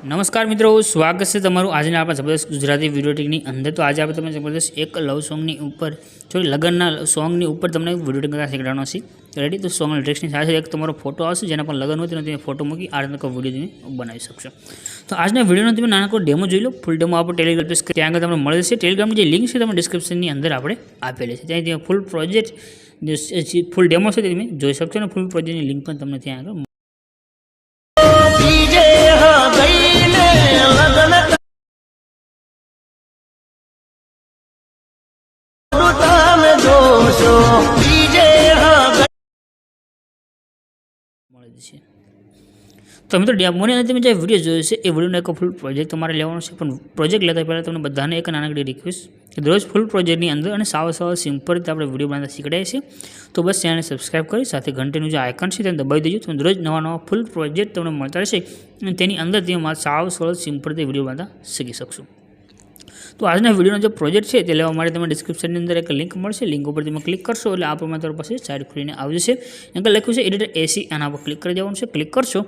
નમસ્કાર મિત્રો, સ્વાગત છે તમારું આજના આપણા જબરદસ્ત ગુજરાતી વિડીયો ટીકની અંદર। તો આજે આપણે તમને જબરદસ્ત એક લવ સોંગની ઉપર લગ્નના સોંગની ઉપર તમને વિડીયો ટીક કરતા શીખવાડવાનો છે। રેડી? તો સોંગ લિરિક્સની સાથે એક તમારો ફોટો આવશે, જેના પર લગ્ન હોય તમે ફોટો મૂકી આ રીતનો વિડીયો તમે બનાવી શકશો। તો આજના વિડીયોનો તમે નાનકડો ડેમો જોઈ લો। ફૂલ ડેમો આપણે ટેલિગ્રામ પર ત્યાં આગળ તમને મળે છે। ટેલિગ્રામની જે લિંક છે તમે ડિસ્ક્રિપ્શનની અંદર આપણે આપેલી છે, ત્યાં તમે ફૂલ પ્રોજેક્ટ ફૂલ ડેમો છે તે તમે જોઈ શકશો અને ફૂલ પ્રોજેક્ટની લિંક પણ તમને ત્યાં આગળ મળે છે। તો મિત્રો ડેમોની અંદર તમે જે વિડીયો જોયો છે એ વિડીયોનો એક ફૂલ પ્રોજેક્ટ તમારે લેવાનો છે, પણ પ્રોજેક્ટ લેતા પહેલાં તમને બધાને એક નાનકડી રિક્વેસ્ટ કે દરરોજ ફૂલ પ્રોજેક્ટની અંદર અને સાવ સિમ્પલ રીતે આપણે વિડીયો બનાવતા શીખડાય છે। તો બસ ચેનલને સબસ્ક્રાઈબ કરી સાથે ઘંટીનું જે આઇકન છે તેને દબાવી દેજો, તો દરરોજ નવા ફૂલ પ્રોજેક્ટ તમને મળતા રહેશે અને તેની અંદર તમે સાવ સિમ્પલ રીતે વિડીયો બનાવતા શીખી શકશો। તો આજના વિડીયોનો જે પ્રોજેક્ટ છે તે લેવા માટે તમે ડિસ્ક્રિપ્શનની અંદર એક લિંક મળશે, લિંક ઉપર તમે ક્લિક કરશો એટલે આ પ્રમાણે તમારી પાસે સાઇડ ખુલીને આવી જશે। અહીંયા લખ્યું છે એડિટર એસી, આના પર ક્લિક કરી દેવાનું છે। ક્લિક કરશો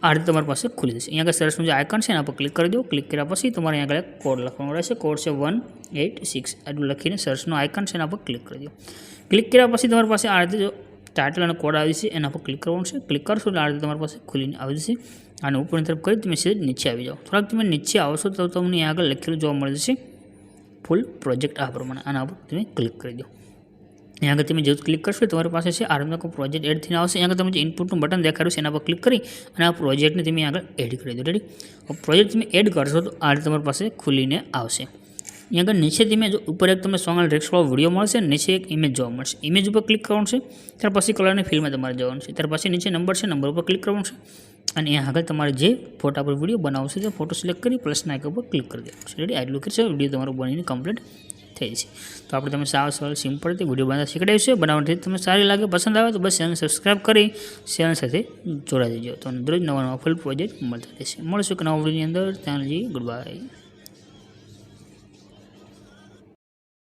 આ રીતે તમારી પાસે ખુલી જશે। અહીંયા આગળ સર્ચનું જે આઇકન છે એના પર ક્લિક કરી દો। ક્લિક કર્યા પછી તમારે અહીંયા આગળ કોડ લખવાનો રહેશે, કોડ છે 186 એટલું લખીને સર્ચનું આઇકન છે એના પર ક્લિક કરી દો। ક્લિક કર્યા પછી તમારી પાસે આ રીતે જો ટાઇટલ અને કોડ આવી છે એના પર ક્લિક કરવાનું છે। ક્લિક કરશો એટલે આ રીતે તમારી પાસે ખુલીને આવી જશે। અને ઉપરની તરફ કરી તમે સીધા નીચે આવી જાઓ। થોડાક તમે નીચે આવશો તો તમને આગળ લખેલું જોવા મળે છે ફૂલ પ્રોજેક્ટ આ પ્રમાણે, આના પર તમે ક્લિક કરી દો। અહીંયા આગળ તમે જેવું ક્લિક કરશો તમારી પાસે છે આ રીતનો પ્રોજેક્ટ એડ થઈને આવશે। અહીંયા આગળ તમે જે ઇનપુટનું બટન દેખાડ્યું છે એના પર ક્લિક કરી અને આ પ્રોજેક્ટને તમે આગળ એડ કરી દો। રેડી? પ્રોજેક્ટ તમે એડ કરશો તો આ રીતે તમારી પાસે ખુલીને આવશે। અહીંયા આગળ નીચે તમે જો ઉપર એક તમને સોંગ લિરિક્સવાળો વિડીયો મળશે, નીચે એક ઇમેજ જોવા મળશે, ઇમેજ ઉપર ક્લિક કરવાનું છે। ત્યાર પછી કલરની ફિલ્ડમાં તમારે જવાનું છે, ત્યાર પછી નીચે નંબર છે, નંબર ઉપર ક્લિક કરવાનું છે અને અહીંયા આગળ તમારે જે ફોટા પર વિડીયો બનાવશે તે ફોટો સિલેક્ટ કરી પ્લસના આઇકન પર ક્લિક કરી દેવાનું છે। રેડી? આટલું કરશે વિડીયો તમારો બનીને કમ્પ્લીટ થઈ છે। તો આપણે તમે સાવ સિમ્પલ રીતે વિડીયો બનાવતા શીખડાવીશું। બનાવવાથી તમને સારી લાગે, પસંદ આવે તો બસ ચેનલ સબસ્ક્રાઈબ કરી ચેનલ સાથે જોડાઈ દેજો, તો દરરોજ નવા ફૂલ પ્રોજેક્ટ મળતા રહેશે। મળશું કે નવા વિડીયોની અંદર। ત્યાં ગુડ બાય।